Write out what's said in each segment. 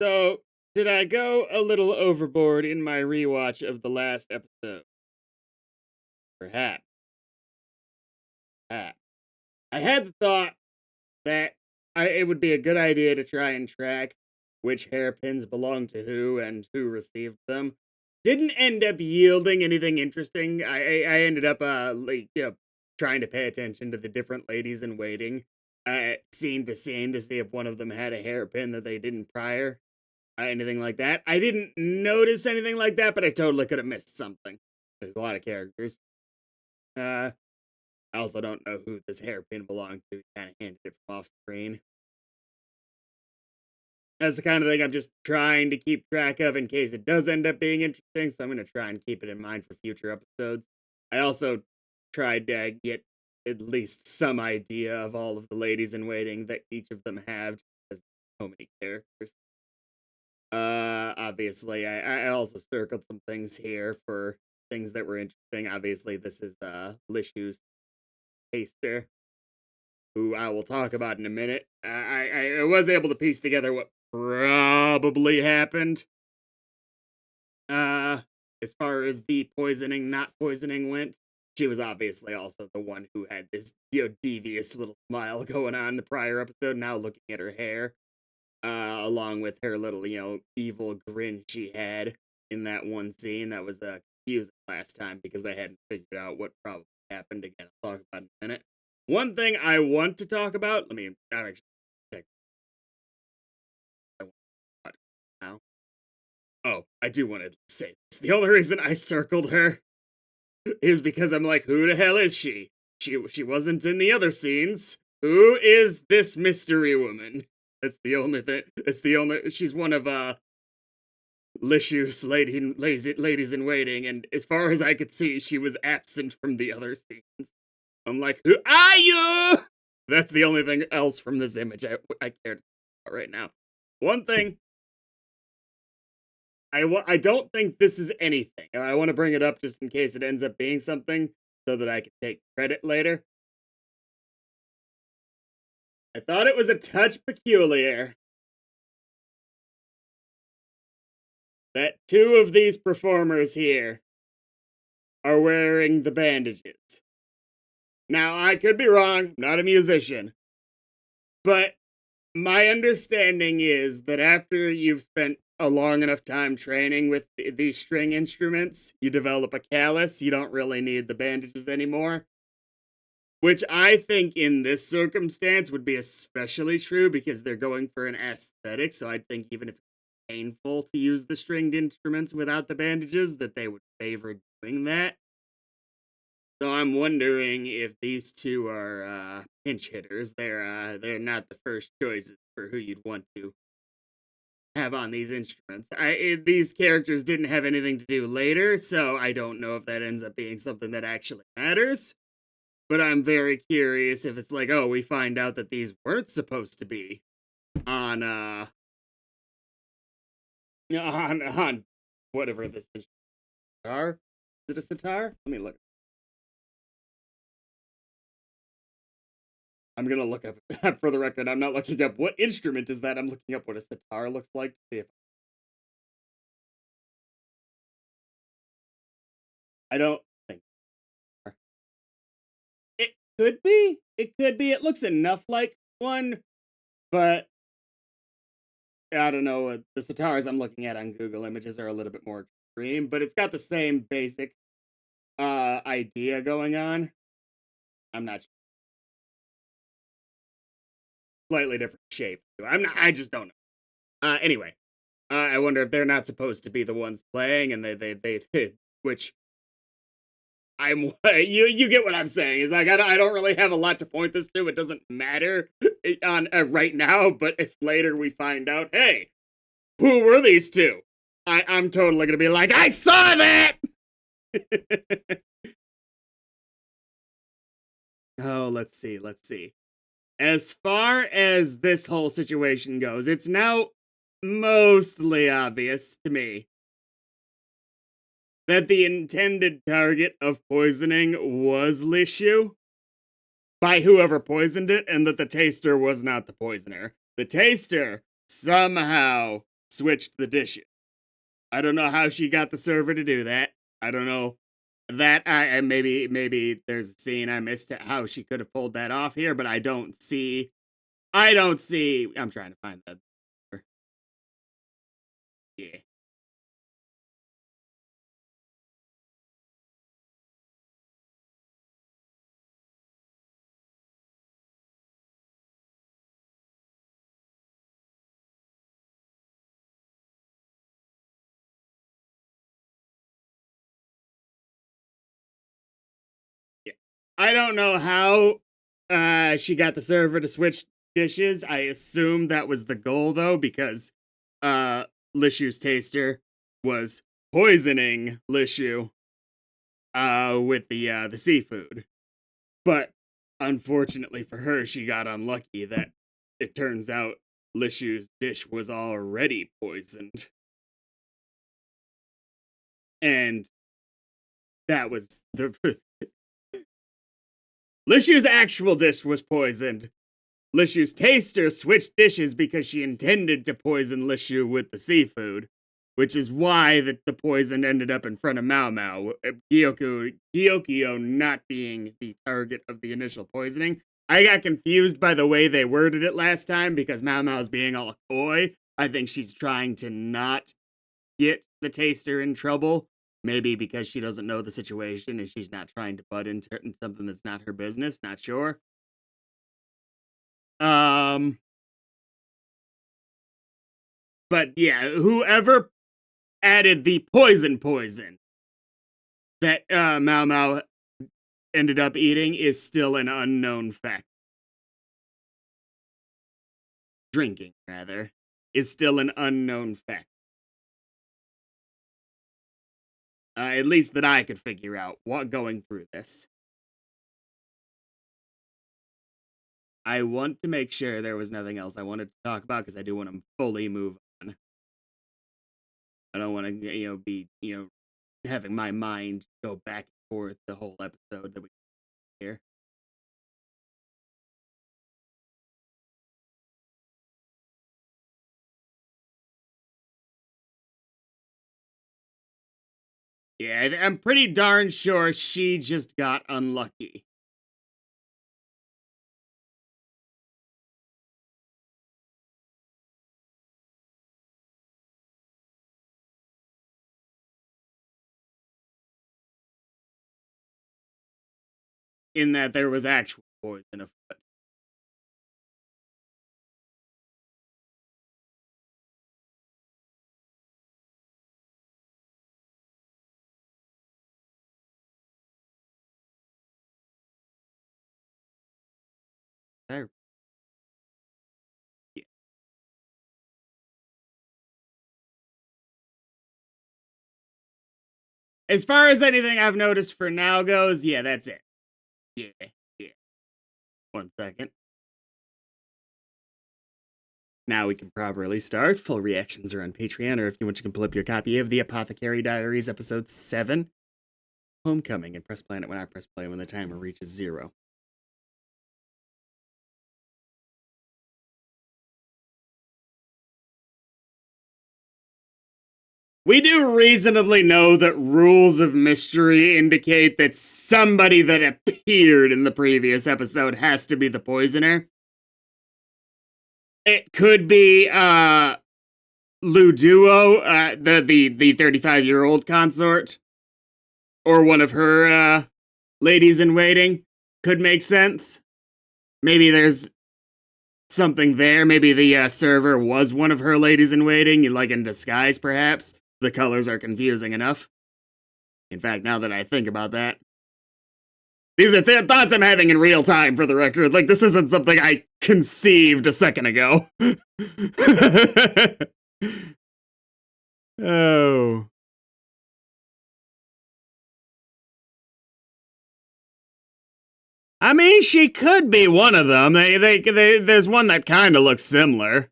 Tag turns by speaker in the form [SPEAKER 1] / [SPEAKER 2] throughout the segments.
[SPEAKER 1] So, did I go a little overboard in my rewatch of the last episode? Perhaps. Perhaps. I had the thought that it would be a good idea to try and track which hairpins belong to who and who received them. Didn't end up yielding anything interesting. I ended up trying to pay attention to the different ladies in waiting, scene to scene to see if one of them had a hairpin that they didn't prior. Anything like that. I didn't notice anything like that, but I totally could have missed something. There's a lot of characters. I also don't know who this hairpin belonged to. Kind of handed it from off screen. That's the kind of thing I'm just trying to keep track of in case it does end up being interesting. So I'm going to try and keep it in mind for future episodes. I also tried to get at least some idea of all of the ladies in waiting that each of them have, because so many characters. Obviously, I also circled some things here for things that were interesting. Obviously, this is Lishu's taster, who I will talk about in a minute. I was able to piece together what probably happened. As far as the poisoning, not poisoning went, she was obviously also the one who had this devious little smile going on in the prior episode. Now looking at her hair. Along with her little, evil grin she had in that one scene. That was confusing last time because I hadn't figured out what probably happened. Again, I'll talk about in a minute. One thing I want to talk about, I'm actually check. I want to talk now. Oh, I do want to say this. The only reason I circled her is because I'm like, who the hell is she? She wasn't in the other scenes. Who is this mystery woman? That's the only thing. It's the only. She's one of Lishu's ladies in waiting, and as far as I could see, she was absent from the other scenes. I'm like, who are you? That's the only thing else from this image I cared about right now. One thing. I don't think this is anything. I want to bring it up just in case it ends up being something, so that I can take credit later. I thought it was a touch peculiar that two of these performers here are wearing the bandages. Now, I could be wrong, I'm not a musician, but my understanding is that after you've spent a long enough time training with these string instruments, you develop a callus, you don't really need the bandages anymore. Which I think in this circumstance would be especially true because they're going for an aesthetic, so I think even if it's painful to use the stringed instruments without the bandages, that they would favor doing that. So I'm wondering if these two are pinch hitters. They're not the first choices for who you'd want to have on these instruments. These characters didn't have anything to do later, so I don't know if that ends up being something that actually matters. But I'm very curious if it's like, oh, we find out that these weren't supposed to be on on whatever this is. Sitar? Is it a sitar? Let me look. I'm gonna look up for the record. I'm not looking up what instrument is that. I'm looking up what a sitar looks like to see if I don't think it could be. It could be. It looks enough like one, but I don't know. The sitars I'm looking at on Google Images are a little bit more extreme, but it's got the same basic idea going on. I'm not sure. Slightly different shape. I'm not. I just don't know. Anyway, I wonder if they're not supposed to be the ones playing, and they which I'm you get what I'm saying. Is like I don't really have a lot to point this to. It doesn't matter on right now, but if later we find out, hey, who were these two? I'm totally gonna be like, I saw that. Oh, let's see. As far as this whole situation goes, it's now mostly obvious to me that the intended target of poisoning was Lishu by whoever poisoned it, and that the taster was not the poisoner. The taster somehow switched the dishes. I don't know how she got the server to do that. I don't know that I maybe there's a scene I missed how she could have pulled that off here, but I don't see. I'm trying to find that. Yeah. Yeah. I don't know how she got the server to switch dishes. I assume that was the goal though, because uh Lishu's taster was poisoning Lishu with the seafood. But unfortunately for her, she got unlucky that it turns out Lishu's dish was already poisoned. And that was the Lishu's actual dish was poisoned. Lishu's taster switched dishes because she intended to poison Lishu with the seafood, which is why the poison ended up in front of Mao Mao. Gyokyo not being the target of the initial poisoning. I got confused by the way they worded it last time because Mao Mao's being all coy. I think she's trying to not get the taster in trouble. Maybe because she doesn't know the situation and she's not trying to butt into something that's not her business. Not sure. Um, but yeah, whoever added the poison that Mao Mao ended up eating is still an unknown fact. Drinking, rather, is still an unknown fact. At least that I could figure out what going through this. I want to make sure there was nothing else I wanted to talk about because I do want to fully move on. I don't want to, be, having my mind go back and forth the whole episode that we hear. Yeah, I'm pretty darn sure she just got unlucky. In that there was actual poison afoot. There. Yeah. As far as anything I've noticed for now goes, yeah, that's it. Yeah, yeah. 1 second. Now we can properly start. Full reactions are on Patreon, or if you want, you can pull up your copy of the Apothecary Diaries, Episode 7, Homecoming, and press play on it when I press play when the timer reaches 0. We do reasonably know that rules of mystery indicate that somebody that appeared in the previous episode has to be the poisoner. It could be Luduo, the 35-year-old consort, or one of her ladies in waiting. Could make sense. Maybe there's something there. Maybe the server was one of her ladies in waiting, like in disguise, perhaps. The colors are confusing enough. In fact, now that I think about that, these are thoughts I'm having in real time, for the record. Like, this isn't something I conceived a second ago. Oh. I mean, she could be one of them. There's one that kind of looks similar.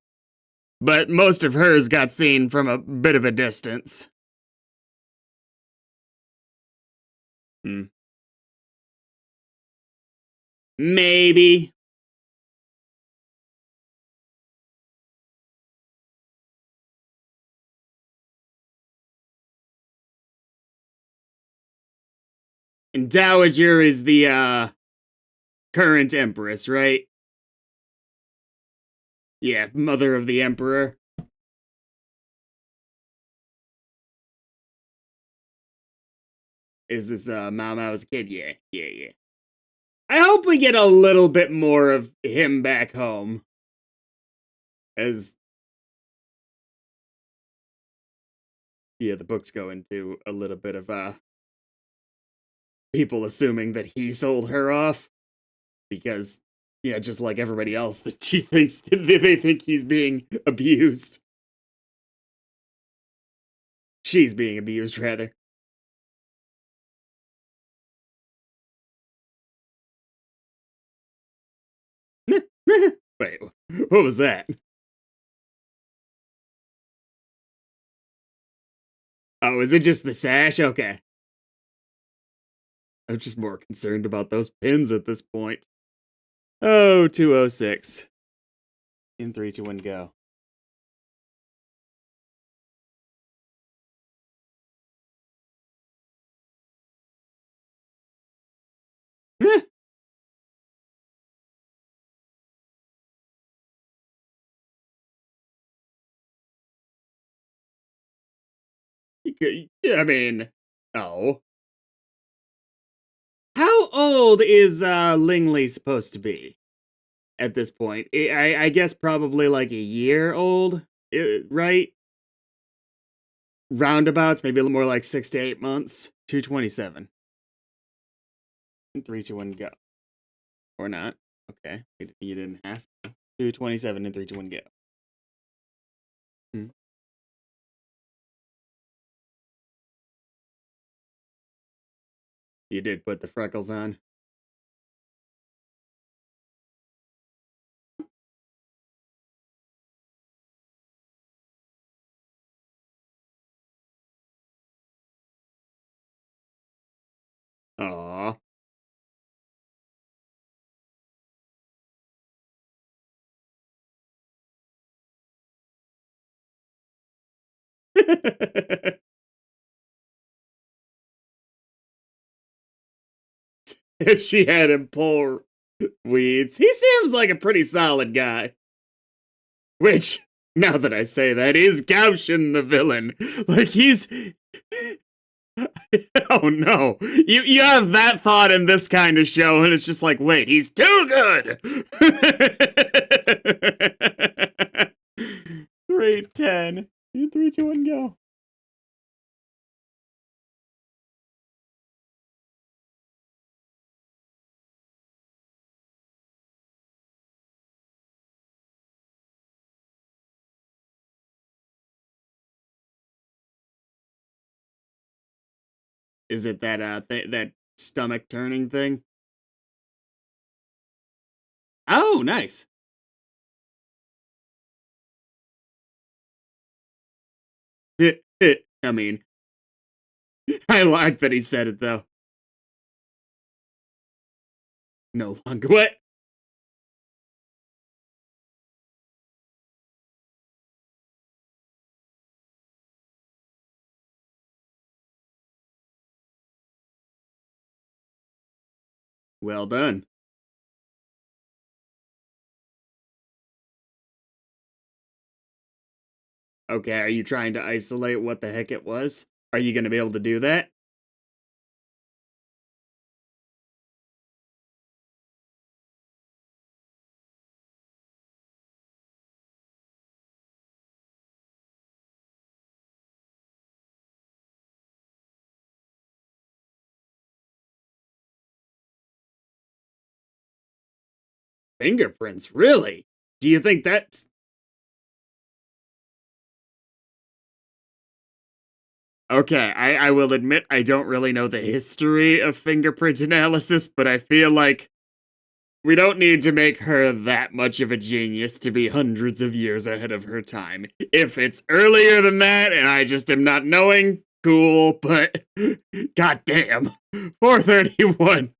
[SPEAKER 1] But most of hers got seen from a bit of a distance. Hmm. Maybe. And Dowager is the current empress, right? Yeah, mother of the emperor. Is this Mao Mao's kid? Yeah, yeah, yeah. I hope we get a little bit more of him back home. As yeah, the books go into a little bit of people assuming that he sold her off because yeah, just like everybody else, that she thinks they think he's being abused. She's being abused, rather. Wait, what was that? Oh, is it just the sash? Okay. I'm just more concerned about those pins at this point. Oh, 206. In 3, 2, 1, go. I mean, oh. How old is Lingley supposed to be at this point? I guess probably like a year old, right? Roundabouts, maybe a little more like 6 to 8 months. 227. 3, 2, 1, go. Or not. Okay. You didn't have to. 227 and 3, 2, 1, go. Hmm. You did put the freckles on. Aww. She had him pull weeds. He seems like a pretty solid guy. Which, now that I say that, is Gaussian the villain. Like he's oh no. You have that thought in this kind of show, and it's just like, wait, he's too good. 310. 3, 2, 1, go. Is it that that stomach turning thing? Oh, nice. I mean, I like that he said it though. No longer. What? Well done. Okay, are you trying to isolate what the heck it was? Are you going to be able to do that? Fingerprints, really? Do you think that's okay? I will admit I don't really know the history of fingerprint analysis, but I feel like we don't need to make her that much of a genius to be hundreds of years ahead of her time. If it's earlier than that and I just am not knowing, cool, but goddamn. 431.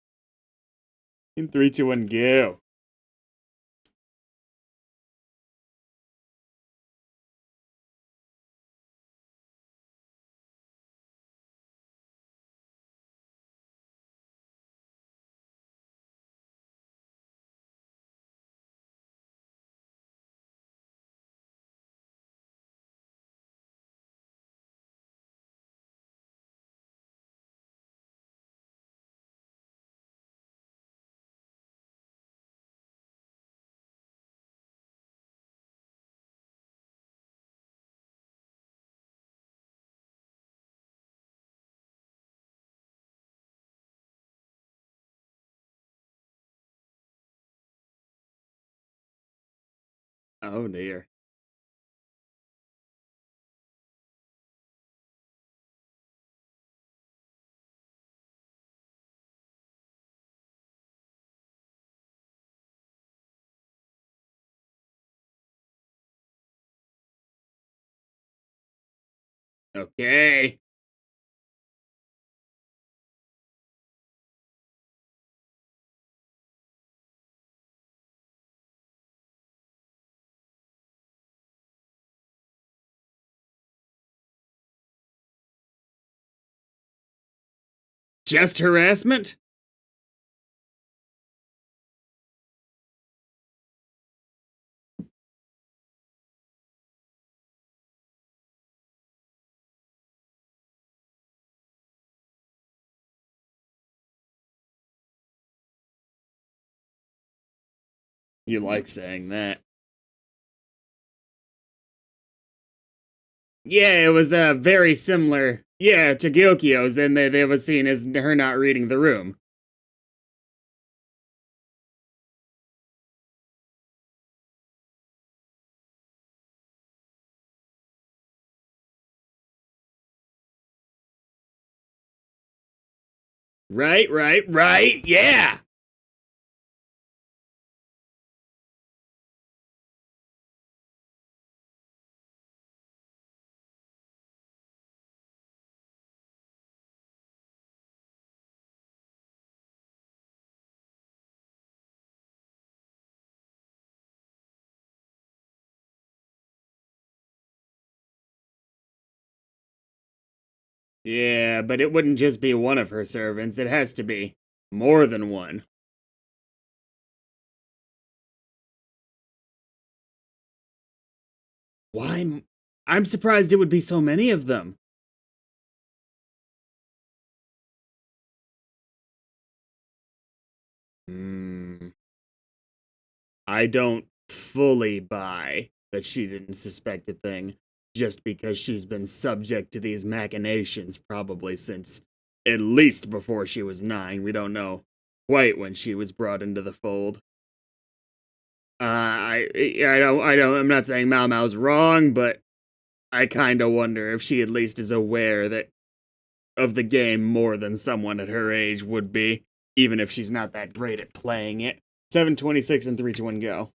[SPEAKER 1] In 3, 2, 1, go. Oh dear. Okay. Just harassment? You like saying that. Yeah, it was very similar. Yeah, to Gyokyo's, and they was seen as her not reading the room. Right, right, right. Yeah. Yeah, but it wouldn't just be one of her servants. It has to be more than one. Why? I'm surprised it would be so many of them. Hmm. I don't fully buy that she didn't suspect a thing just because she's been subject to these machinations probably since at least before she was 9. We don't know quite when she was brought into the fold. I'm not saying Mao Mao's wrong, but I kind of wonder if she at least is aware that of the game more than someone at her age would be, even if she's not that great at playing it. 726 and 321 go.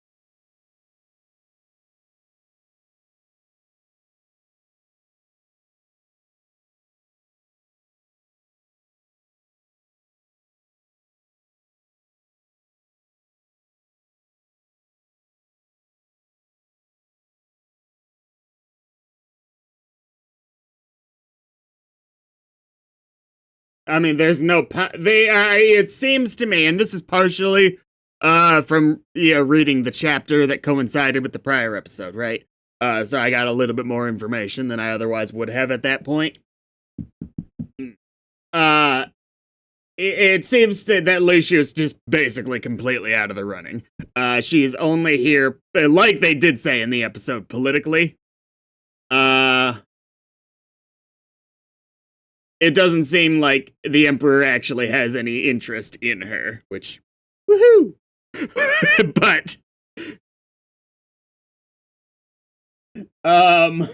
[SPEAKER 1] I mean, there's no they. It seems to me, and this is partially from reading the chapter that coincided with the prior episode, right? So I got a little bit more information than I otherwise would have at that point. Uh, it seems that Lucia's just basically completely out of the running. She's only here, like they did say in the episode, politically. Uh, it doesn't seem like the Emperor actually has any interest in her, which, woohoo! But, um,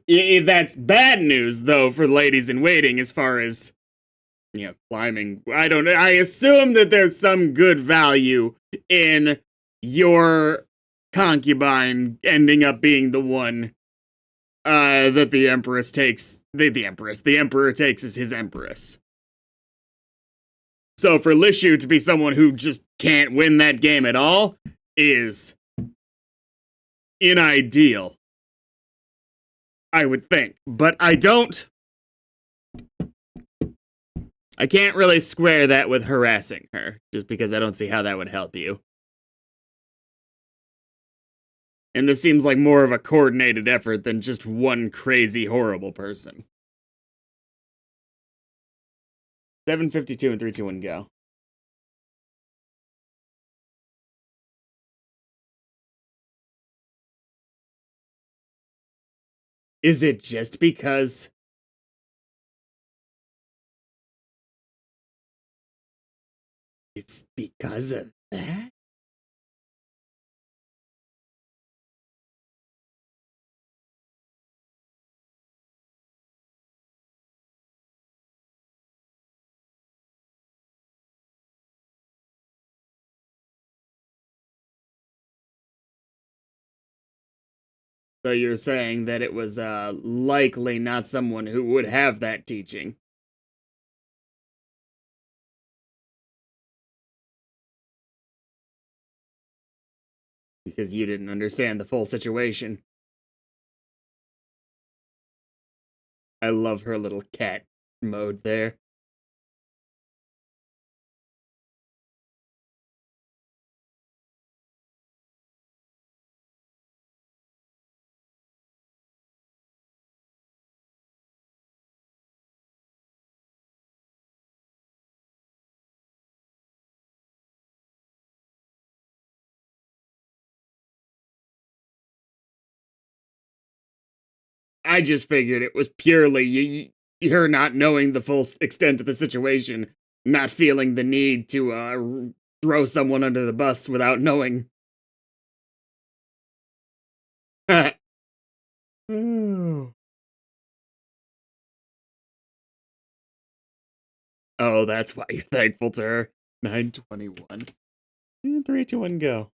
[SPEAKER 1] that's bad news, though, for ladies in waiting as far as climbing. I don't know. I assume that there's some good value in your concubine ending up being the one that the Empress takes. The Emperor takes as his Empress. So for Lishu to be someone who just can't win that game at all is unideal, I would think. But I can't really square that with harassing her, just because I don't see how that would help you. And this seems like more of a coordinated effort than just one crazy, horrible person. 752 and 321 go. Is it just because it's because of that? So you're saying that it was likely not someone who would have that teaching because you didn't understand the full situation. I love her little cat mode there. I just figured it was purely her not knowing the full extent of the situation, not feeling the need to throw someone under the bus without knowing. Oh, that's why you're thankful to her. 921. 3, 2, 1, go.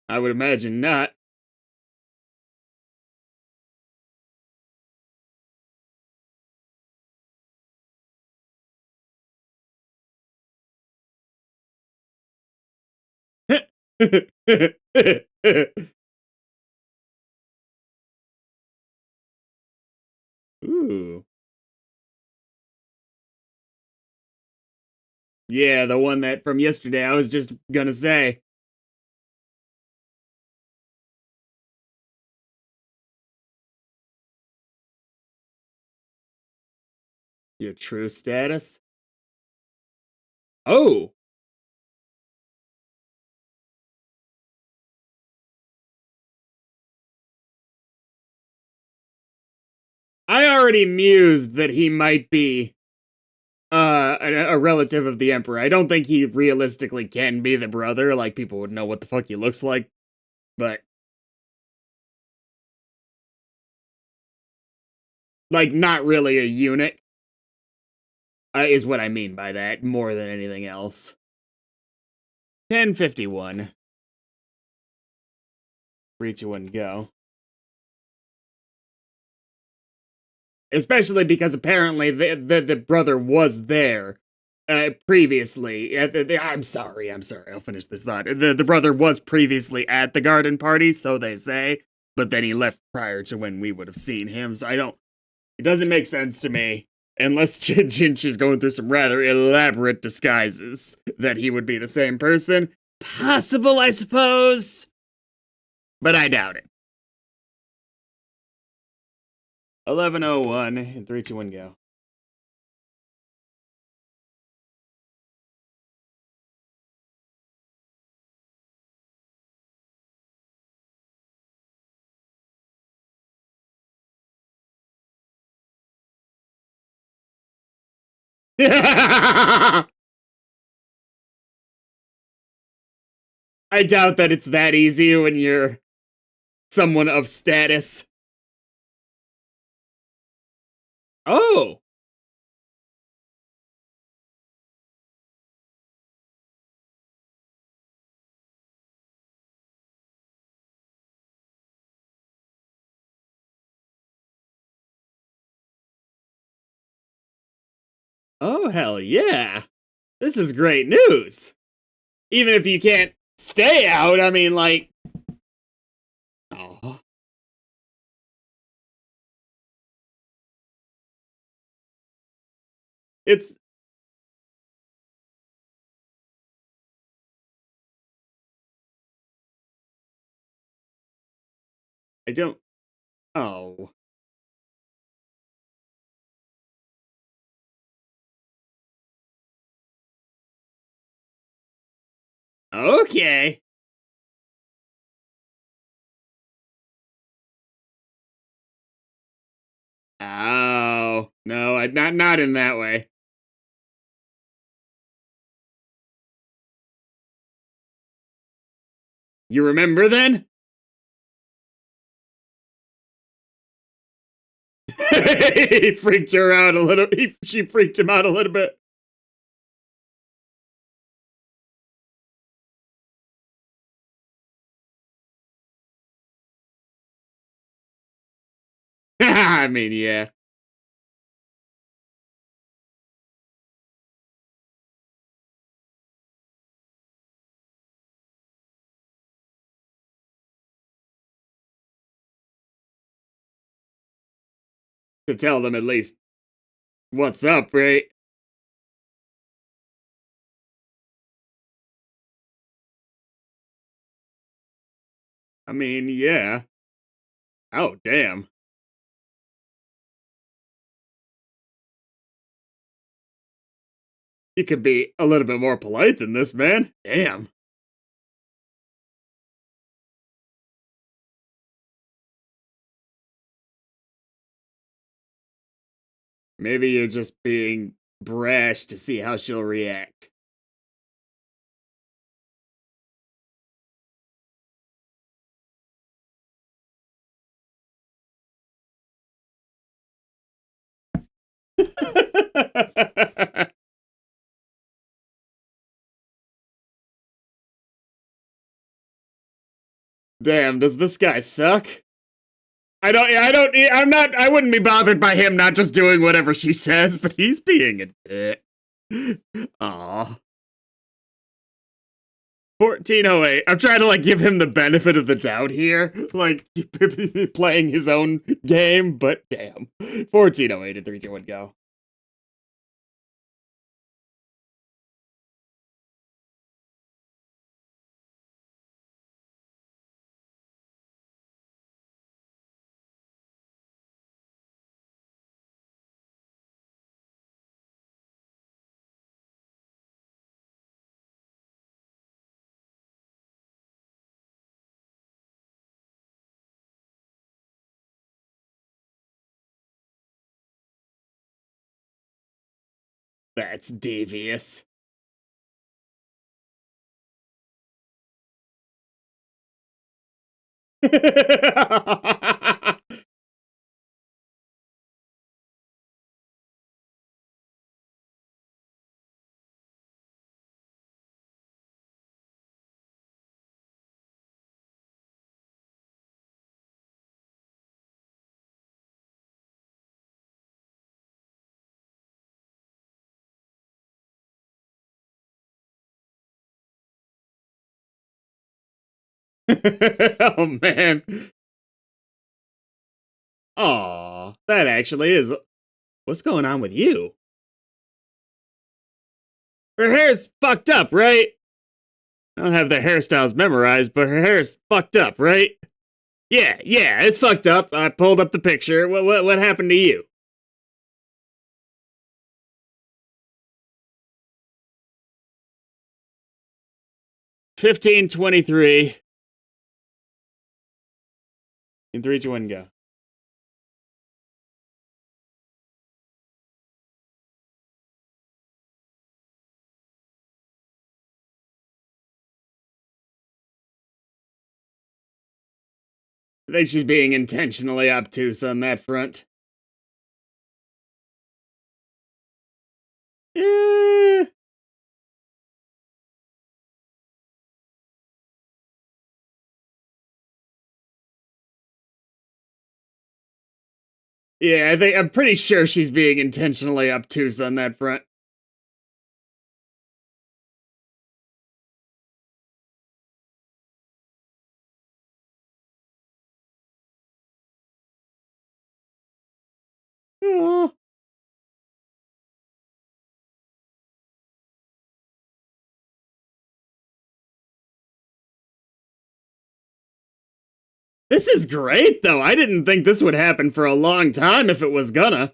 [SPEAKER 1] I would imagine not. Ooh. Yeah, the one that from yesterday, I was just gonna say. Your true status? Oh! I already mused that he might be a relative of the Emperor. I don't think he realistically can be the brother, like people would know what the fuck he looks like. But like not really a eunuch, is what I mean by that, more than anything else. 1051. 3, 2, 1, go. Especially because apparently the brother was there previously. I'm sorry, I'll finish this thought. The brother was previously at the garden party, so they say, but then he left prior to when we would have seen him, so I don't. It doesn't make sense to me. Unless Jinch is going through some rather elaborate disguises, that he would be the same person. Possible, I suppose, but I doubt it. 1101 and 3, 2, 1, go. I doubt that it's that easy when you're someone of status. Oh, oh, hell yeah. This is great news. Even if you can't stay out, I mean, like, oh, it's, I don't, oh, okay. Oh, no, not in that way. You remember then? He freaked her out a little. She freaked him out a little bit. I mean, yeah. To tell them at least what's up, right? I mean, yeah. Oh, damn. You could be a little bit more polite than this, man. Damn. Maybe you're just being brash to see how she'll react. Damn, does this guy suck? I wouldn't be bothered by him not just doing whatever she says, but he's being a dick. Aw. 1408. I'm trying to like give him the benefit of the doubt here, like playing his own game, but damn. 1408 and 3, 2, 1, go. That's devious. Oh man. Aw, that actually is. What's going on with you? Her hair's fucked up, right? I don't have the hairstyles memorized, but her hair's fucked up, right? Yeah, yeah, it's fucked up. I pulled up the picture. What happened to you? 1523 in 3, 2, 1, go. I think she's being intentionally obtuse on that front. Eh, yeah, I'm pretty sure she's being intentionally obtuse on that front. Aw. This is great, though. I didn't think this would happen for a long time if it was gonna.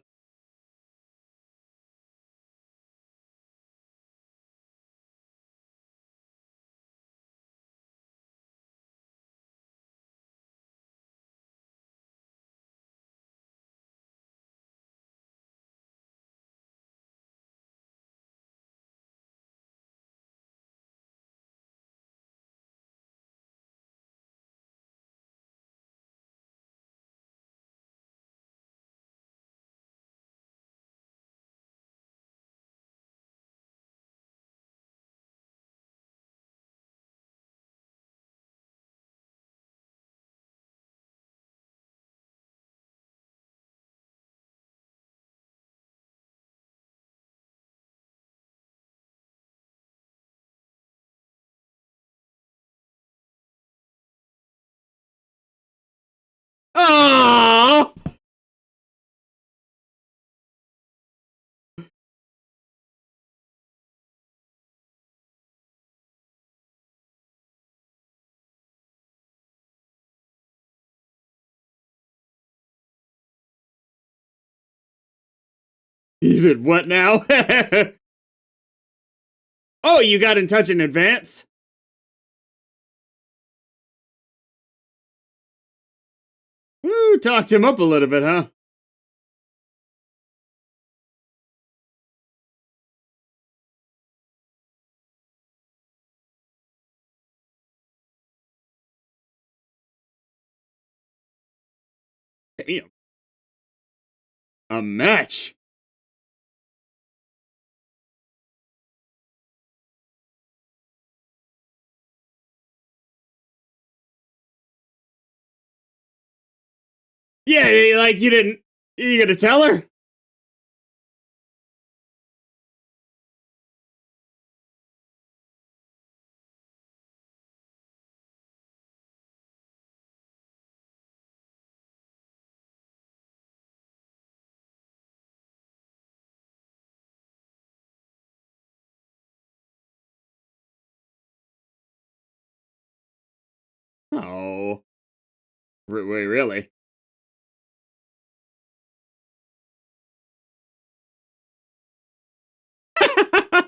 [SPEAKER 1] You did what now? Oh, you got in touch in advance? Ooh, talked him up a little bit, huh? Damn. A match. Yeah, like you didn't. You gonna tell her? Oh, wait, really?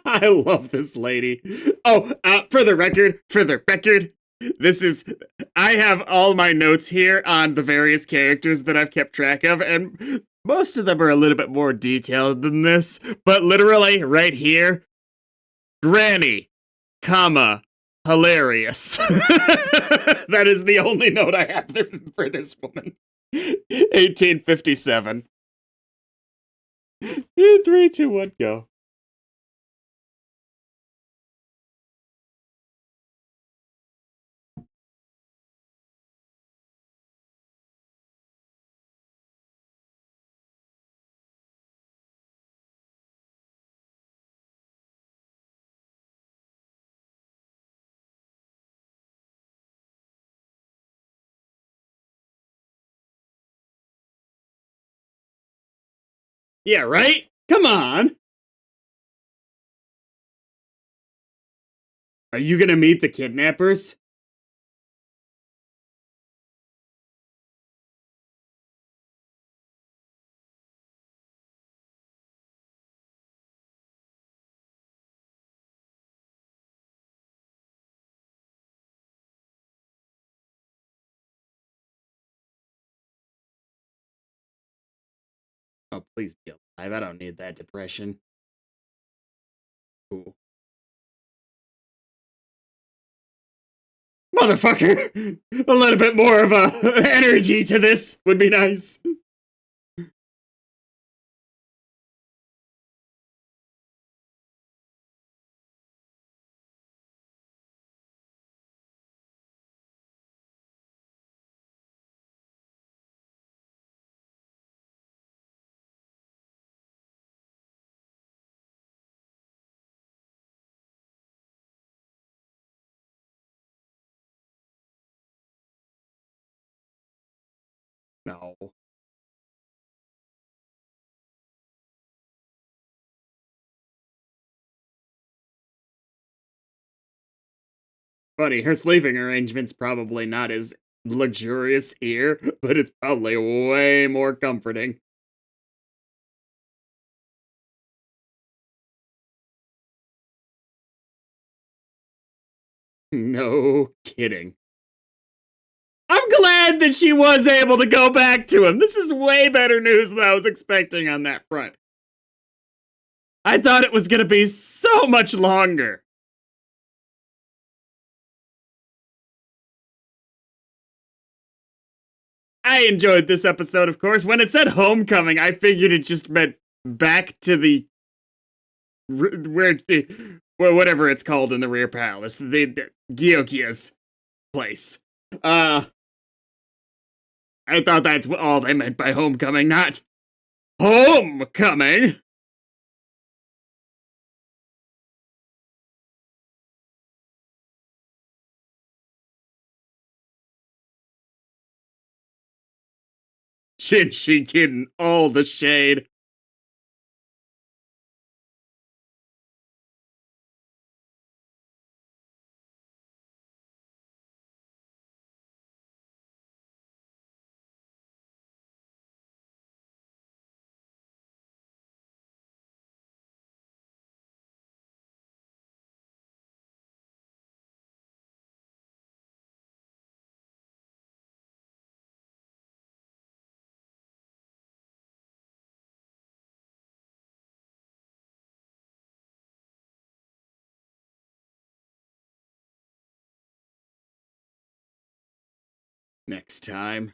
[SPEAKER 1] I love this lady. Oh, for the record, this is. I have all my notes here on the various characters that I've kept track of, and most of them are a little bit more detailed than this. But literally, right here, Granny, comma, hilarious. That is the only note I have for this woman. 1857. 3, 2, 1, go. Yeah, right? Come on. Are you gonna meet the kidnappers? Oh, please be alive. I don't need that depression. Cool. Motherfucker! A little bit more of a energy to this would be nice. No. Buddy, her sleeping arrangement's probably not as luxurious here, but it's probably way more comforting. No kidding. I'm glad that she was able to go back to him. This is way better news than I was expecting on that front. I thought it was going to be so much longer. I enjoyed this episode, of course. When it said homecoming, I figured it just meant back to the whatever it's called in the rear palace, the Gyokia's place. Uh, I thought that's all they meant by homecoming, not homecoming. She getting all the shade. Next time.